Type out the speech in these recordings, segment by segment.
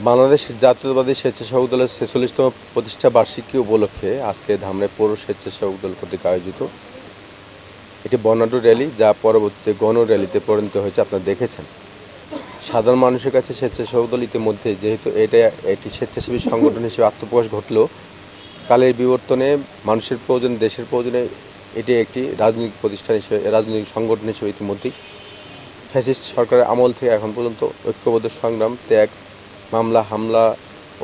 বাংলাদেশ জাতীয়তাবাদী স্বেচ্ছাসেবক দলের ৪৬তম প্রতিষ্ঠা বার্ষিকী উপলক্ষে আজকে ধামরাই পৌর স্বেচ্ছাসেবক দল কর্তৃক আয়োজিত একটি বর্ণাঢ্য র্যালি, যা পরবর্তীতে গণ র্যালিতে পরিণত হয়েছে। আপনারা দেখেছেন, সাধারণ মানুষের কাছে স্বেচ্ছাসেবক দল ইতিমধ্যে, যেহেতু এটা একটি স্বেচ্ছাসেবী সংগঠন হিসেবে আত্মপ্রকাশ ঘটলেও, কালের বিবর্তনে মানুষের প্রয়োজনে, দেশের প্রয়োজনে এটি একটি রাজনৈতিক প্রতিষ্ঠান হিসেবে, রাজনৈতিক সংগঠন হিসেবে ইতিমধ্যেই ফ্যাসিস্ট সরকারের আমল থেকে এখন পর্যন্ত ঐক্যবদ্ধ সংগ্রাম, ত্যাগ, মামলা হামলা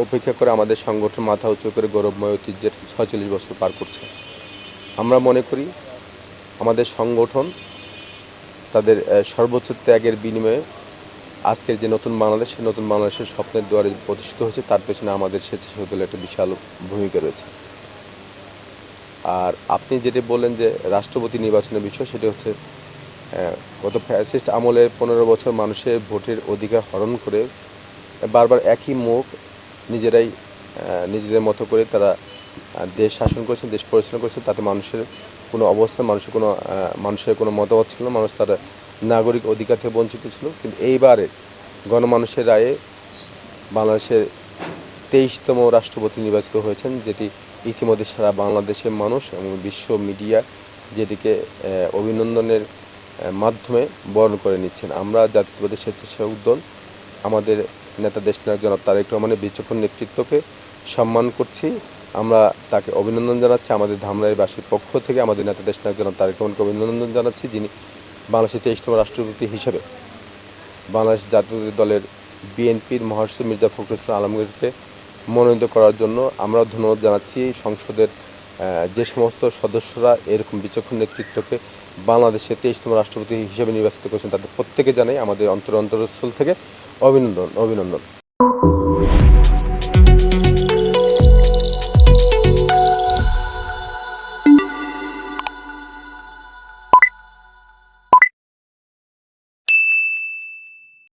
উপেক্ষা করে আমাদের সংগঠন মাথা উঁচু করে গৌরবময় ঐতিহ্যের ৪৬ বছর পার করছে। আমরা মনে করি আমাদের সংগঠন তাদের সর্বোচ্চ ত্যাগের বিনিময়ে আজকের যে নতুন বাংলাদেশ, সেই নতুন বাংলাদেশের স্বপ্নের দুয়ারে প্রতিষ্ঠিত হয়েছে, তার পেছনে আমাদের স্বেচ্ছাসেবক দলের একটা বিশাল ভূমিকা রয়েছে। আর আপনি যেটি বললেন যে রাষ্ট্রপতি নির্বাচনের বিষয়, সেটি হচ্ছে গত ফ্যাসিস্ট আমলের ১৫ বছর মানুষের ভোটের অধিকার হরণ করে বারবার একই মুখ নিজেরাই নিজেদের মতো করে তারা দেশ শাসন করেছেন, দেশ পরিচালনা করেছেন। তাতে মানুষের কোনো অবস্থান, মানুষের কোনো মতামত ছিল না, মানুষ তারা নাগরিক অধিকার থেকে বঞ্চিত ছিল। কিন্তু এইবারে গণমানুষের রায়ে বাংলাদেশের ২৩তম রাষ্ট্রপতি নির্বাচিত হয়েছেন, যেটি ইতিমধ্যে সারা বাংলাদেশের মানুষ এবং বিশ্ব মিডিয়া যেটিকে অভিনন্দনের মাধ্যমে বরণ করে নিচ্ছেন। আমরা জাতীয়তাবাদী স্বেচ্ছাসেবক দল আমাদের নেতা দেশনায়ক জনাব তারেক রহমানের বিচক্ষণ নেতৃত্বকে সম্মান করছি। আমরা তাকে অভিনন্দন জানাচ্ছি। আমাদের ধামরাইবাসীর পক্ষ থেকে আমাদের নেতা দেশনায়ক জনাব তারেক রহমানকে অভিনন্দন জানাচ্ছি, যিনি বাংলাদেশের ২৩তম রাষ্ট্রপতি হিসেবে বাংলাদেশ জাতীয়তাবাদী দলের বিএনপির মহাসচিব মির্জা ফখরুল ইসলাম আলমগীরকে মনোনীত করার জন্য। আমরাও ধন্যবাদ জানাচ্ছি সংসদের যে সমস্ত সদস্যরা এরকম বিচক্ষণ নেতৃত্বকে বাংলাদেশের ২৩তম রাষ্ট্রপতি হিসেবে নির্বাচিত করেছেন, তাদের প্রত্যেকে জানাই আমাদের অন্তরস্থল থেকে অভিনন্দন।